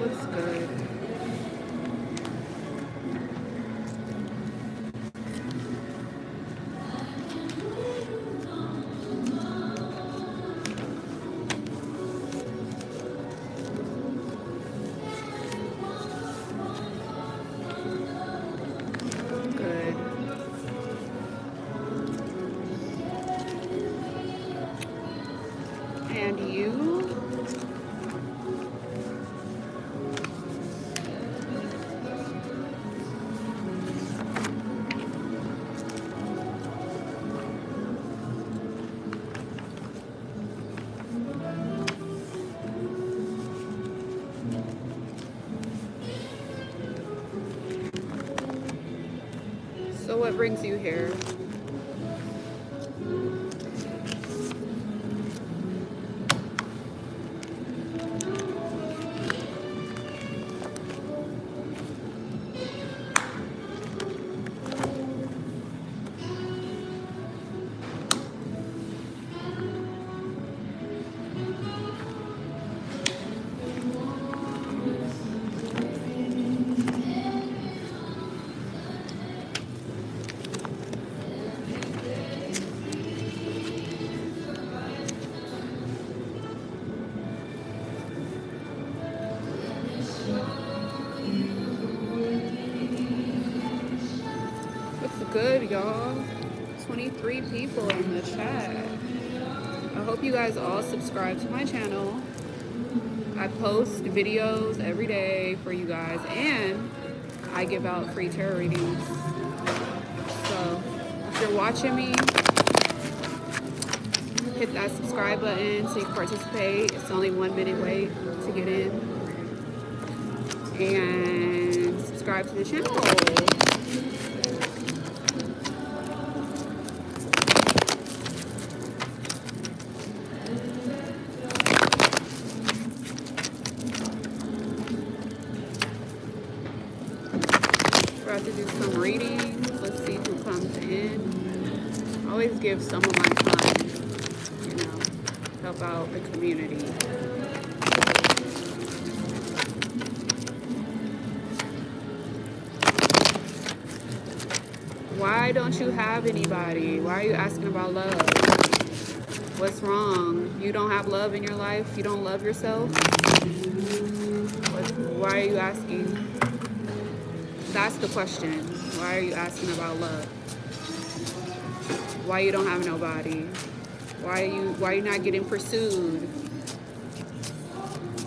What's good? Good. And you? So what brings you here? What's good, y'all? 23 people in the chat. I hope you guys all subscribe to my channel. I post videos every day for you guys, and I give out free tarot readings. So if you're watching me, hit that subscribe button so you can participate. It's only 1 minute wait to get in. And subscribe to the channel. About to do some readings. Let's see who comes in. I always give some of my time, you know, help out the community. Why don't you have anybody? Why are you asking about love? What's wrong? You don't have love in your life? You don't love yourself? Why are you asking? That's the question. Why are you asking about love? Why you don't have nobody? Why are you not getting pursued?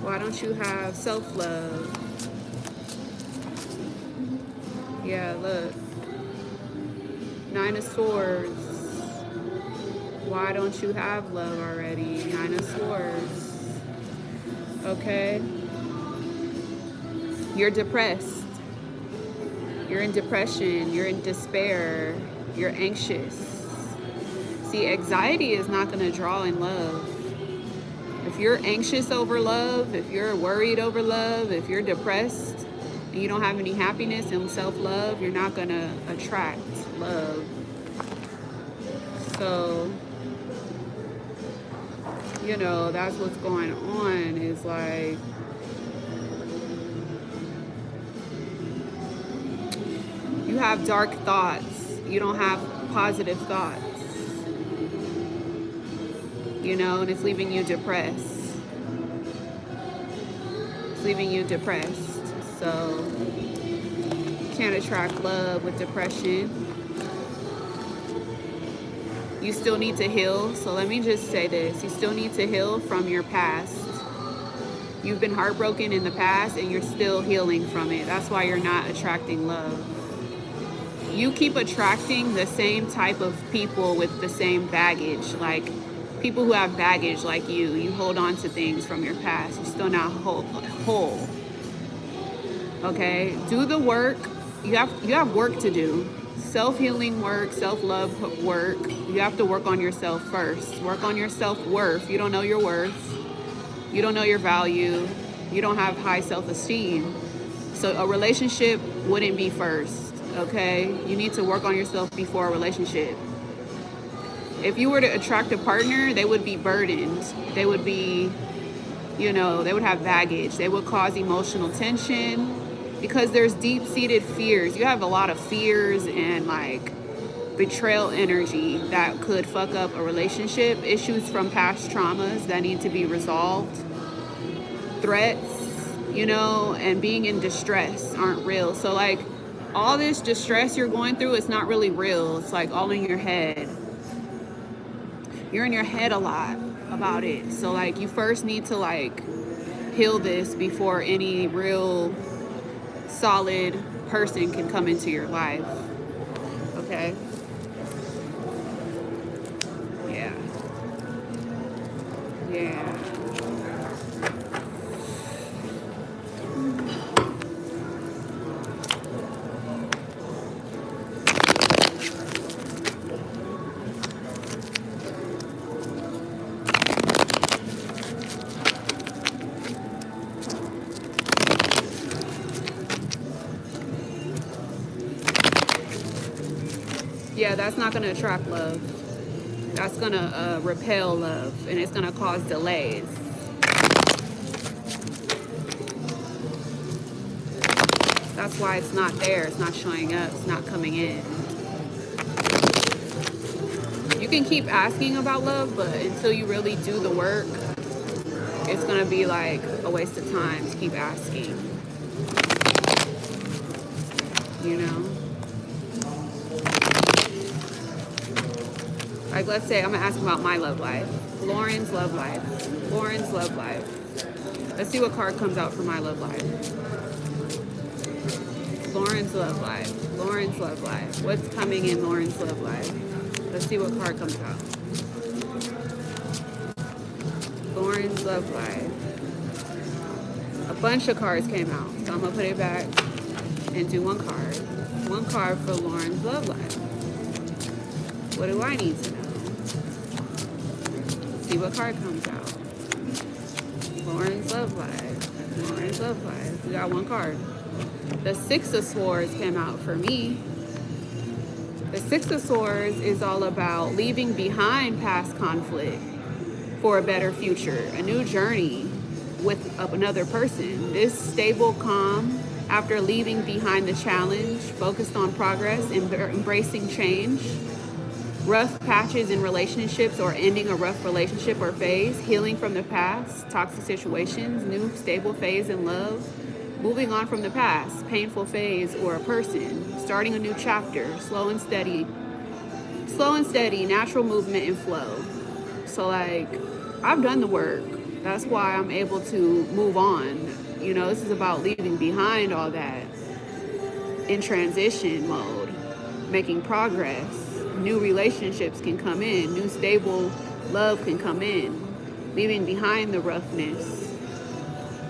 Why don't you have self-love? Yeah, look. 9 of Swords. Why don't you have love already? 9 of Swords. Okay. You're depressed. You're in depression. You're in despair. You're anxious. See, anxiety is not going to draw in love. If you're anxious over love, if you're worried over love, if you're depressed, and you don't have any happiness and self-love, you're not going to attract love. So, you know, that's what's going on, is like, you have dark thoughts. You don't have positive thoughts. You know, and it's leaving you depressed. It's leaving you depressed. So, you can't attract love with depression. You still need to heal. So let me just say this. You still need to heal from your past. You've been heartbroken in the past and you're still healing from it. That's why you're not attracting love. You keep attracting the same type of people with the same baggage. Like people who have baggage like you. You hold on to things from your past. You're still not whole. Okay? Do the work. You have work to do. Self-healing work, self-love work. You have to work on yourself first. Work on your self-worth. You don't know your worth. You don't know your value. You don't have high self-esteem. So a relationship wouldn't be first, okay? You need to work on yourself before a relationship. If you were to attract a partner, they would be burdened. They would be You know, they would have baggage. They would cause emotional tension because there's deep-seated fears. You have a lot of fears and like betrayal energy that could fuck up a relationship, issues from past traumas that need to be resolved, threats, you know, and being in distress aren't real. So like all this distress you're going through, it's not really real. It's like all in your head. You're in your head a lot about it. So like you first need to like heal this before any real solid person can come into your life. Okay? Yeah. Yeah. Yeah, that's not going to attract love. That's going to repel love, and it's going to cause delays. That's why it's not there. It's not showing up. It's not coming in. You can keep asking about love, but until you really do the work, it's going to be like a waste of time to keep asking. You know? Like, let's say I'm going to ask about my love life. Lauren's love life. Lauren's love life. Let's see what card comes out for my love life. Lauren's love life. Lauren's love life. What's coming in Lauren's love life? Let's see what card comes out. Lauren's love life. A bunch of cards came out. So I'm going to put it back and do one card. One card for Lauren's love life. What do I need to know? See what card comes out. Lauren's love life. Lauren's love life. We got one card. The Six of Swords came out for me. The Six of Swords is all about leaving behind past conflict for a better future, a new journey with another person. This stable calm after leaving behind the challenge, focused on progress, embracing change, rough patches in relationships or ending a rough relationship or phase, healing from the past, toxic situations, new stable phase in love, moving on from the past, painful phase or a person, starting a new chapter, slow and steady, natural movement and flow. So like, I've done the work. That's why I'm able to move on. You know, this is about leaving behind all that in transition mode, making progress. New relationships can come in, new stable love can come in, leaving behind the roughness.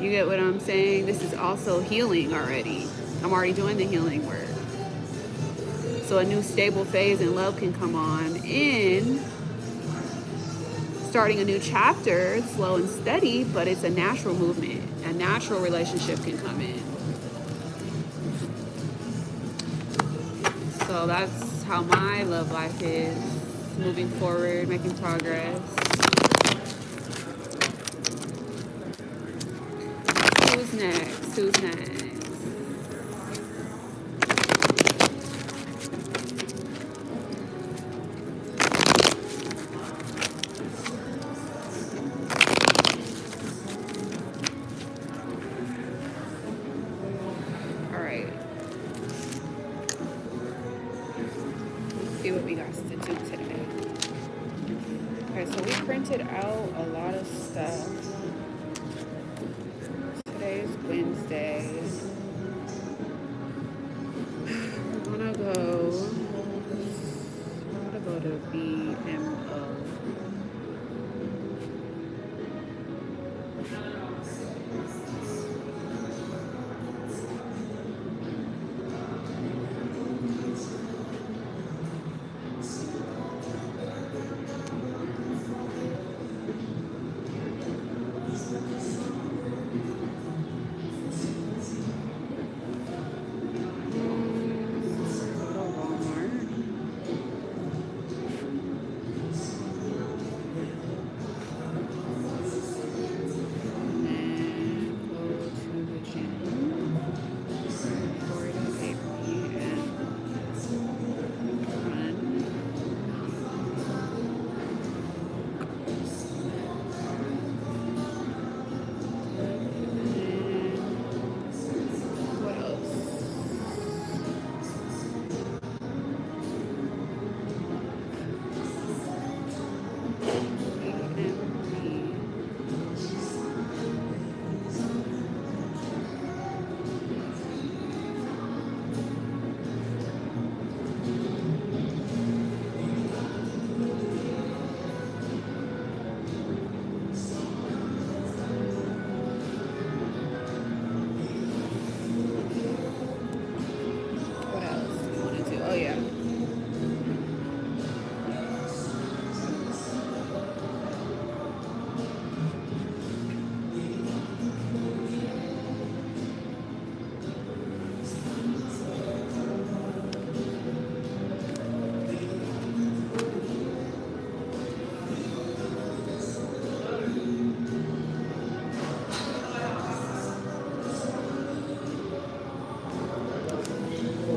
You get what I'm saying? This is also healing already. I'm already doing the healing work. So a new stable phase in love can come on in, starting a new chapter, slow and steady, but it's a natural movement. A natural relationship can come in. So that's how my love life is, moving forward, making progress. Who's next? Who's next? All right. Let's see what we got to do today. Okay, so we printed out a lot of stuff. Today's Wednesday. I'm gonna go to BMO.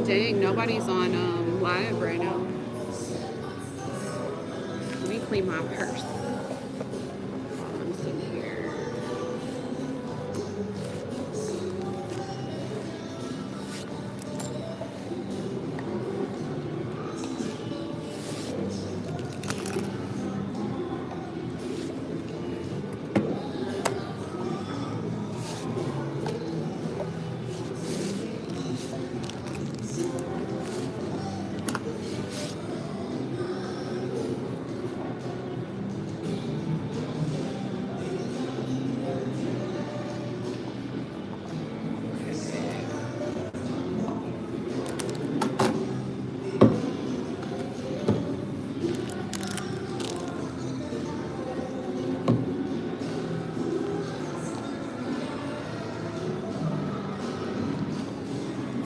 Dang, nobody's on live right now. Let me clean my purse. I'm sitting here.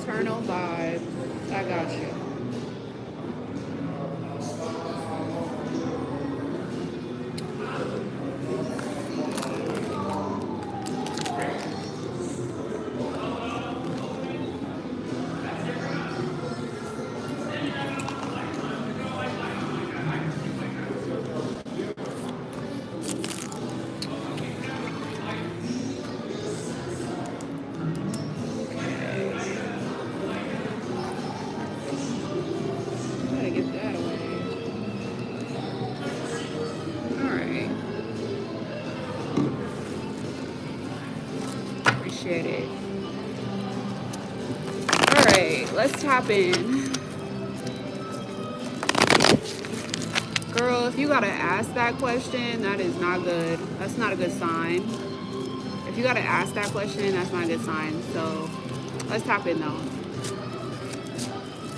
Eternal vibes. I got you. Gotta get that away. Alright. Appreciate it. Alright, let's tap in. Girl, if you gotta ask that question, that is not good. That's not a good sign. If you gotta ask that question, that's not a good sign. So let's tap in though.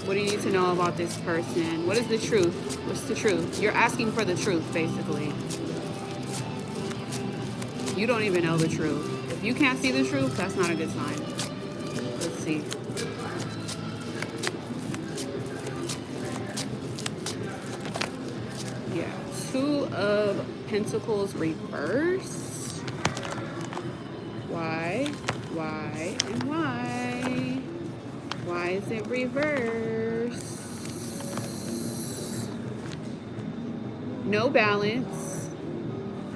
What do you need to know about this person? What is the truth? What's the truth? You're asking for the truth, basically. You don't even know the truth. If you can't see the truth, that's not a good sign. Let's see. Yeah, Two of Pentacles reverse. Why, and why? Why is it reverse? No balance.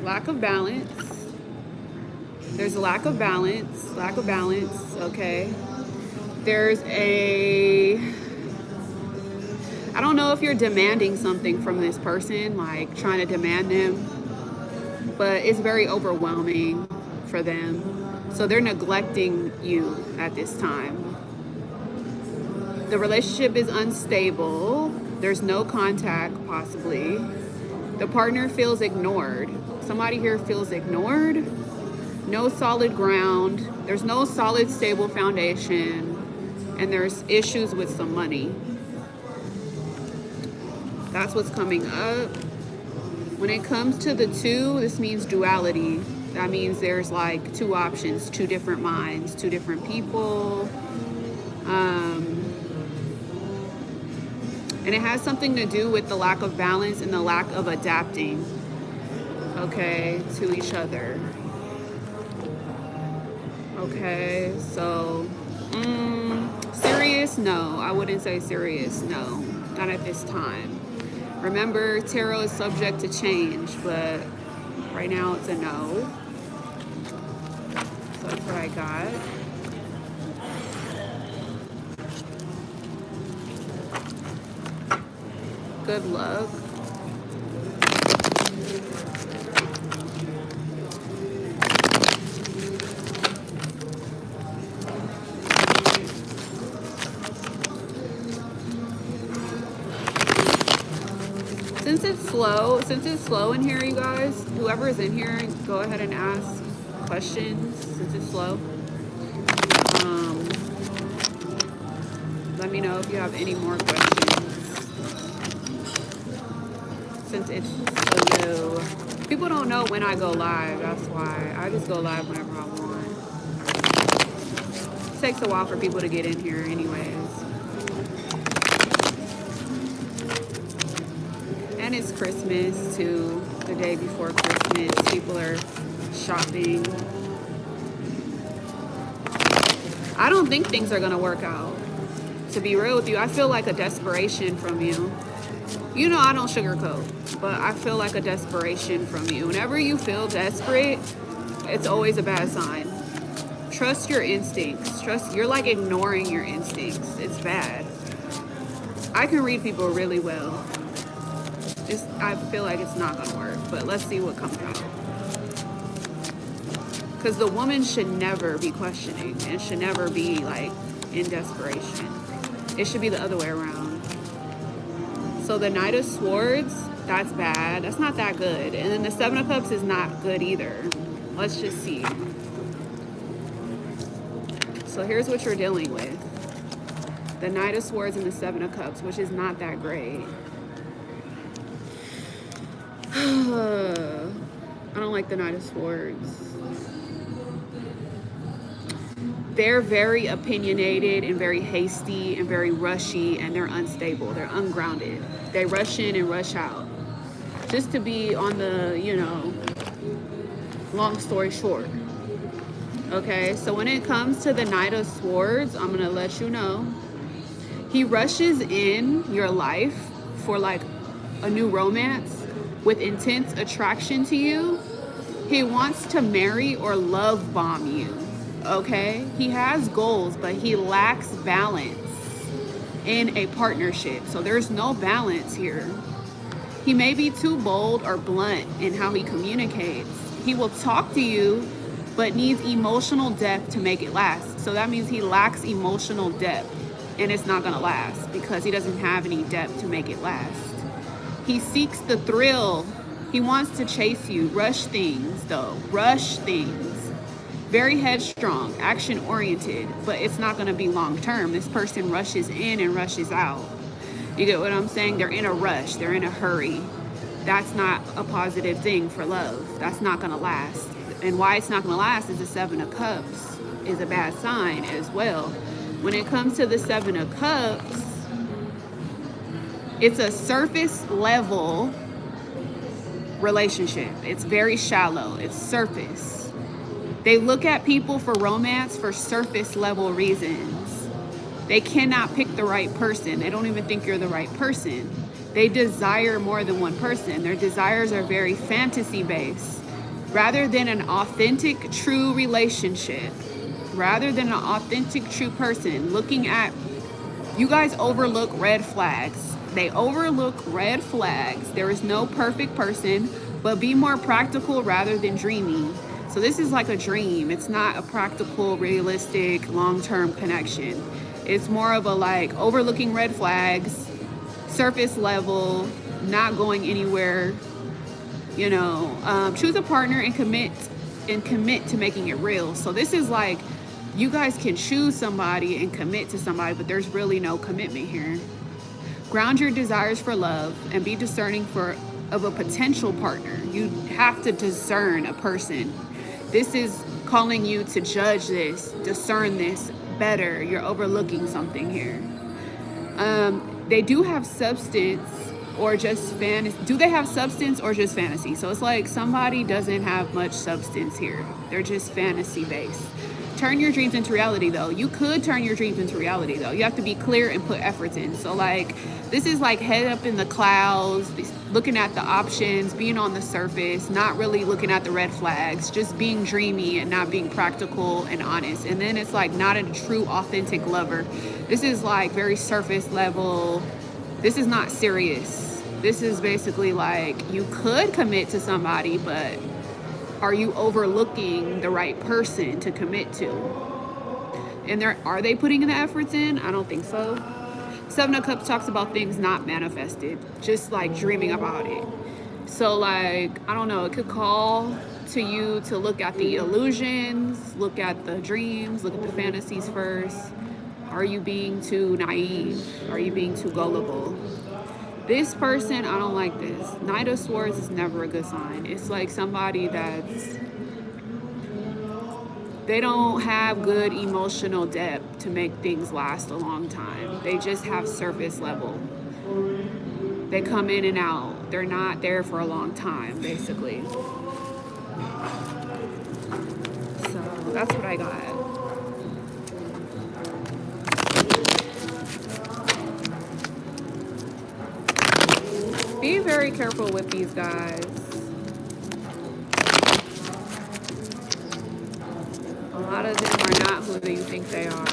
Lack of balance. There's a lack of balance. Okay. There's I don't know if you're demanding something from this person, like trying to demand them, but it's very overwhelming for them. So they're neglecting you at this time. The relationship is unstable. There's no contact, possibly. The partner feels ignored. Somebody here feels ignored. No solid ground. There's no solid, stable foundation. And there's issues with some money. That's what's coming up. When it comes to the two, this means duality. That means there's like two options, two different minds, two different people. And it has something to do with the lack of balance and the lack of adapting, okay, to each other. Okay, so serious? No, I wouldn't say serious. No, not at this time. Remember, tarot is subject to change, but right now it's a no. So that's what I got. Good luck. Since it's slow in here, you guys, whoever is in here, go ahead and ask questions since it's slow. Let me know if you have any more questions. Since it's slow. People don't know when I go live, that's why. I just go live whenever I want. It takes a while for people to get in here anyways. And it's Christmas too, the day before Christmas. People are shopping. I don't think things are gonna work out. To be real with you, I feel like a desperation from you. You know I don't sugarcoat, but I feel like a desperation from you. Whenever you feel desperate, it's always a bad sign. Trust your instincts. You're like ignoring your instincts. It's bad. I can read people really well. I feel like it's not gonna work, but let's see what comes out. Because the woman should never be questioning and should never be like in desperation. It should be the other way around. So the Knight of Swords, that's bad. That's not that good. And then the Seven of Cups is not good either. Let's just see. So here's what you're dealing with. The Knight of Swords and the Seven of Cups, which is not that great. I don't like the Knight of Swords. They're very opinionated and very hasty and very rushy, and they're unstable. They're ungrounded. They rush in and rush out. Just to be on the, you know, long story short. Okay, so when it comes to the Knight of Swords, I'm going to let you know. He rushes in your life for like a new romance with intense attraction to you. He wants to marry or love bomb you. Okay, he has goals, but he lacks balance in a partnership. So there's no balance here. He may be too bold or blunt in how he communicates. He will talk to you, but needs emotional depth to make it last. So that means he lacks emotional depth, and it's not gonna last because he doesn't have any depth to make it last. He seeks the thrill. He wants to chase you. Rush things though, rush things. Very headstrong, action-oriented, but it's not going to be long-term. This person rushes in and rushes out. You get what I'm saying? They're in a rush. They're in a hurry. That's not a positive thing for love. That's not going to last. And why it's not going to last is the Seven of Cups is a bad sign as well. When it comes to the Seven of Cups, it's a surface level relationship. It's very shallow. It's surface. They look at people for romance for surface level reasons. They cannot pick the right person. They don't even think you're the right person. They desire more than one person. Their desires are very fantasy based. Rather than an authentic, true relationship, rather than an authentic, true person, looking at, you guys overlook red flags. They overlook red flags. There is no perfect person, but be more practical rather than dreamy. So this is like a dream. It's not a practical, realistic, long-term connection. It's more of a like overlooking red flags, surface level, not going anywhere. You know, choose a partner and commit to making it real. So this is like you guys can choose somebody and commit to somebody, but there's really no commitment here. Ground your desires for love and be discerning of a potential partner. You have to discern a person. This is calling you to judge this, discern this better. You're overlooking something here. They do have substance or just fantasy. Do they have substance or just fantasy? So it's like somebody doesn't have much substance here. They're just fantasy based. Turn your dreams into reality though. You could turn your dreams into reality though. You have to be clear and put efforts in. So like this is like head up in the clouds, looking at the options, being on the surface, not really looking at the red flags, just being dreamy and not being practical and honest. And then it's like not a true authentic lover. This is like very surface level. This is not serious. This is basically like you could commit to somebody, but are you overlooking the right person to commit to? And are they putting the efforts in? I don't think so. Seven of Cups talks about things not manifested, just like dreaming about it. So like, I don't know, it could call to you to look at the illusions, look at the dreams, look at the fantasies first. Are you being too naive? Are you being too gullible? This person, I don't like this. Knight of Swords is never a good sign. It's like somebody they don't have good emotional depth to make things last a long time. They just have surface level. They come in and out. They're not there for a long time, basically. So that's what I got. Be very careful with these guys. A lot of them are not who you think they are.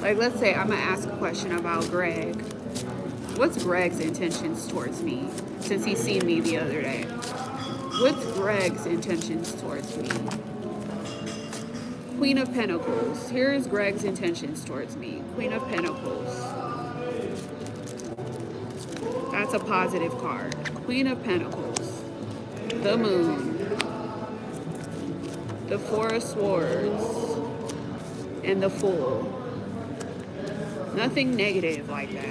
Like, let's say I'm gonna ask a question about Greg. What's Greg's intentions towards me since he's seen me the other day? What's Greg's intentions towards me? Queen of Pentacles. Here's Greg's intentions towards me. Queen of Pentacles. That's a positive card. Queen of Pentacles. The Moon. The Four of Swords. And the Fool. Nothing negative like that.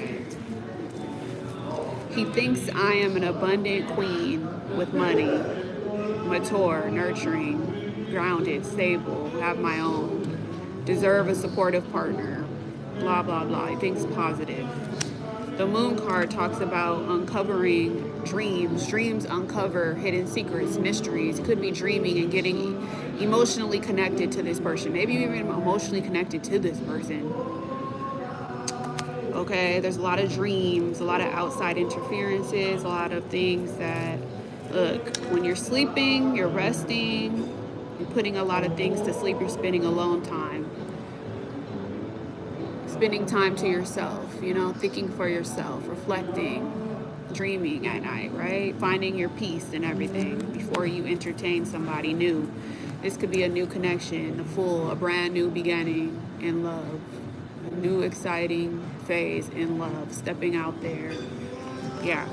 He thinks I am an abundant queen with money, mature, nurturing, grounded, stable, have my own, deserve a supportive partner, blah, blah, blah. He thinks positive. The Moon card talks about uncovering dreams. Dreams uncover hidden secrets, mysteries. Could be dreaming and getting emotionally connected to this person. Maybe even emotionally connected to this person. Okay, there's a lot of dreams, a lot of outside interferences, a lot of things that, look, when you're sleeping, you're resting, you're putting a lot of things to sleep, you're spending alone time. Spending time to yourself, you know, thinking for yourself, reflecting, dreaming at night, right? Finding your peace and everything before you entertain somebody new. This could be a new connection, a brand new beginning in love. A new exciting phase in love, stepping out there. Yeah.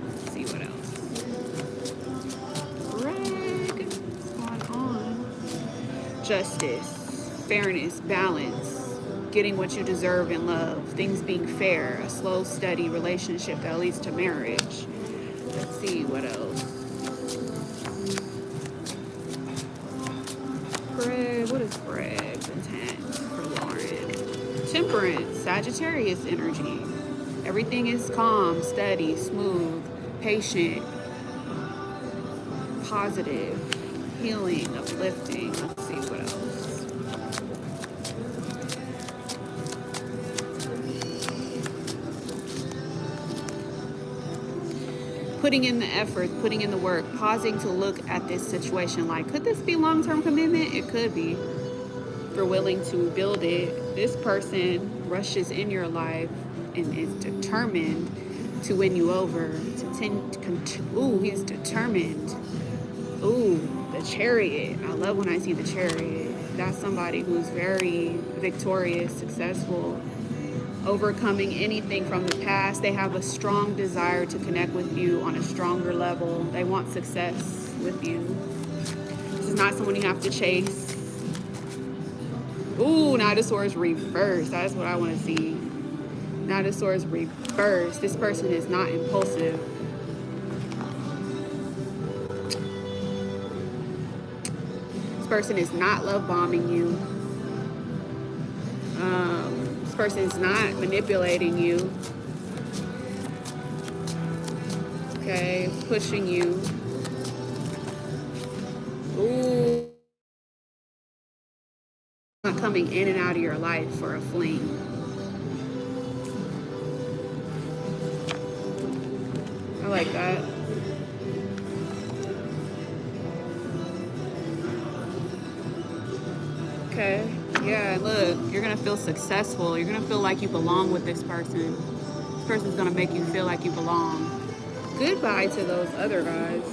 Let's see what else. Greg, what's going on? Justice, fairness, balance, getting what you deserve in love, things being fair, a slow, steady relationship that leads to marriage. Let's see what else. Greg, what is Greg's intent for Lauren? Temperance, Sagittarius energy. Everything is calm, steady, smooth, patient, positive, healing, uplifting. Let's see what else. Putting in the effort, putting in the work, pausing to look at this situation like, could this be long-term commitment? It could be. If you're willing to build it, this person rushes in your life and is determined to win you over. Ooh, he's determined. Ooh, the Chariot. I love when I see the Chariot. That's somebody who's very victorious, successful, overcoming anything from the past. They have a strong desire to connect with you on a stronger level. They want success with you. This is not someone you have to chase. Ooh, Knight of Swords reversed. That's what I want to see. Knight of Swords reversed. This person is not impulsive. This person is not love bombing you. This person is not manipulating you. Okay, pushing you. Ooh. Not coming in and out of your life for a fling. I like that. Okay. Yeah, look, you're going to feel successful. You're going to feel like you belong with this person. This person's going to make you feel like you belong. Goodbye to those other guys.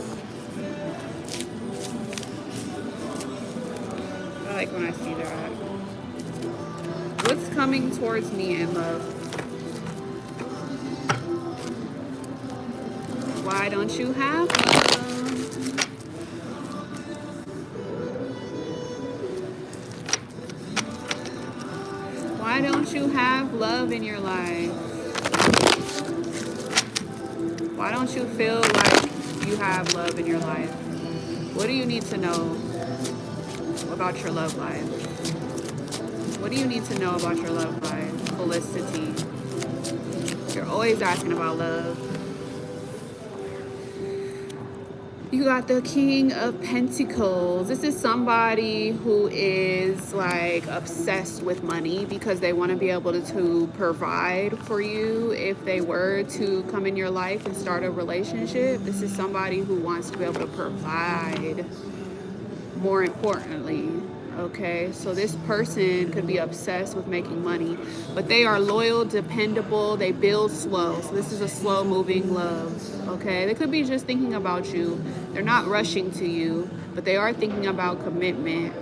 I like when I see that. What's coming towards me in love? Why don't you have love? Why don't you have love in your life? Why don't you feel like you have love in your life? What do you need to know about your love life? What do you need to know about your love life? Felicity. You're always asking about love. You got the King of Pentacles. This is somebody who is like obsessed with money because they want to be able to provide for you if they were to come in your life and start a relationship. This is somebody who wants to be able to provide, more importantly. Okay, so this person could be obsessed with making money, but they are loyal, dependable, they build slow. So this is a slow moving love. Okay, they could be just thinking about you. They're not rushing to you, but they are thinking about commitment.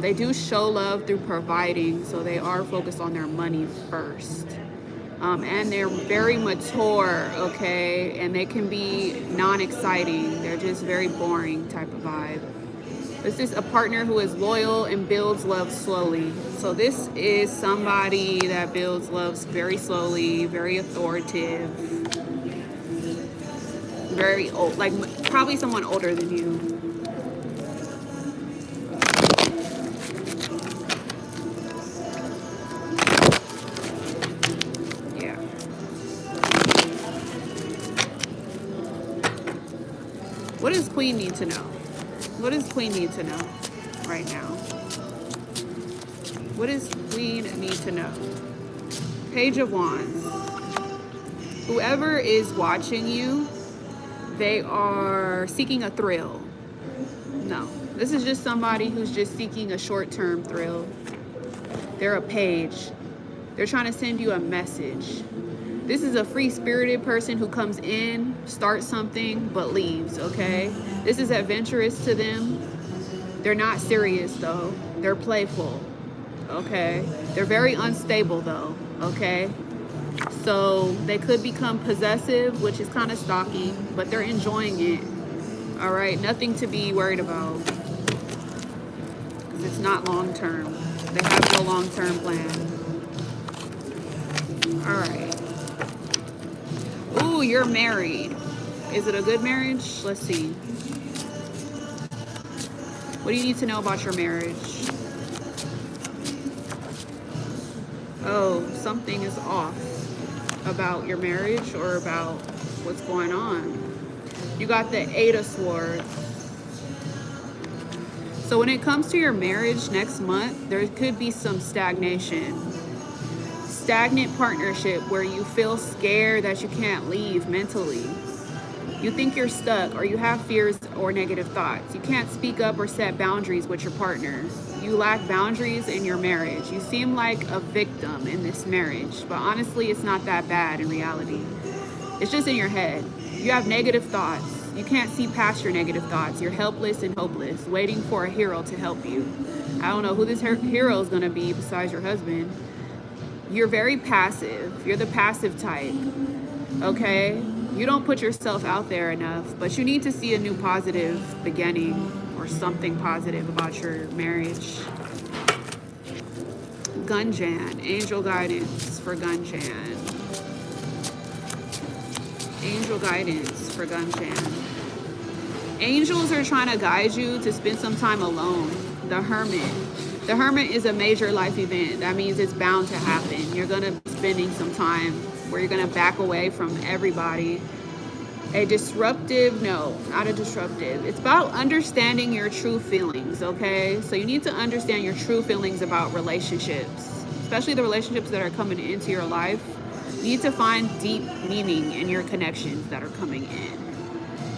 They do show love through providing, so they are focused on their money first. And they're very mature, okay, and they can be non-exciting. They're just very boring type of vibe. This is a partner who is loyal and builds love slowly. So this is somebody that builds love very slowly, very authoritative, very old, like probably someone older than you. Yeah. What does Queen need to know? What does Queen need to know right now? What does Queen need to know? Page of Wands. Whoever is watching you, they are seeking a thrill. No, this is just somebody who's just seeking a short-term thrill. They're a page. They're trying to send you a message. This is a free-spirited person who comes in, starts something, but leaves, okay? This is adventurous to them. They're not serious, though. They're playful, okay? They're very unstable, though, okay? So they could become possessive, which is kind of stalking, but they're enjoying it, all right? Nothing to be worried about, because it's not long-term. They have no long-term plan. All right. Ooh, you're married. Is it a good marriage? Let's see. What do you need to know about your marriage? Oh, something is off about your marriage or about what's going on. You got the 8 of Swords. So when it comes to your marriage next month, there could be some stagnation. Stagnant partnership where you feel scared that you can't leave mentally. You think you're stuck, or you have fears or negative thoughts. You can't speak up or set boundaries with your partner. You lack boundaries in your marriage. You seem like a victim in this marriage, but honestly, it's not that bad in reality. It's just in your head. You have negative thoughts. You can't see past your negative thoughts. You're helpless and hopeless, waiting for a hero to help you. I don't know who this hero is going to be besides your husband. You're very passive. You're the passive type, okay? You don't put yourself out there enough, but you need to see a new positive beginning or something positive about your marriage. Gunjan, angel guidance for Gunjan. Angel guidance for Gunjan. Angels are trying to guide you to spend some time alone. The Hermit. The Hermit is a major life event. That means it's bound to happen. You're going to be spending some time where you're going to back away from everybody. A disruptive, no, not a disruptive. It's about understanding your true feelings, okay? So you need to understand your true feelings about relationships, especially the relationships that are coming into your life. You need to find deep meaning in your connections that are coming in.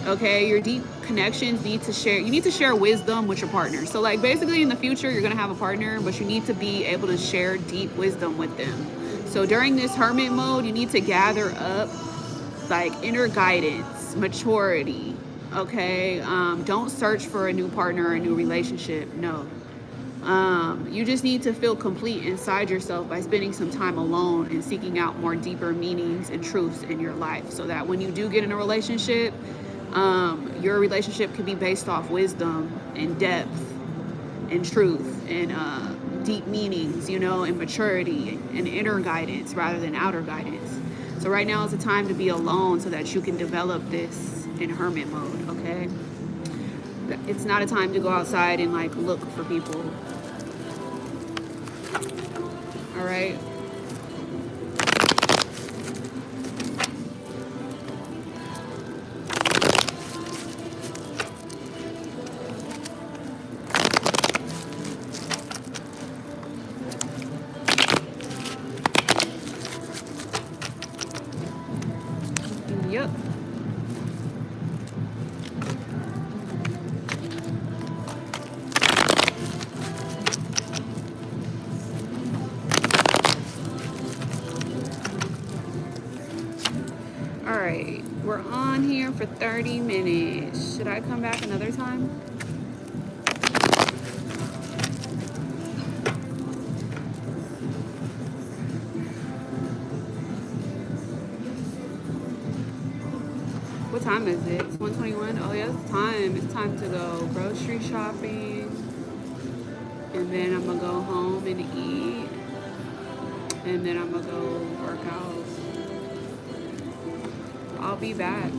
Okay, your deep connections need to share. You need to share wisdom with your partner. So like basically in the future, you're going to have a partner, but you need to be able to share deep wisdom with them. So during this hermit mode, you need to gather up like inner guidance, maturity. Okay, don't search for a new partner or a new relationship. No. You just need to feel complete inside yourself by spending some time alone and seeking out more deeper meanings and truths in your life, so that when you do get in a relationship, your relationship can be based off wisdom and depth and truth and deep meanings, you know, and maturity and inner guidance rather than outer guidance. So right now is the time to be alone so that you can develop this in hermit mode, okay? It's not a time to go outside and like look for people. All right. Yep. All right, we're on here for 30 minutes. Should I come back another time? What time is it? It's 1:21. Oh yeah, it's time. It's time to go grocery shopping. And then I'm gonna go home and eat. And then I'm gonna go work out. I'll be back.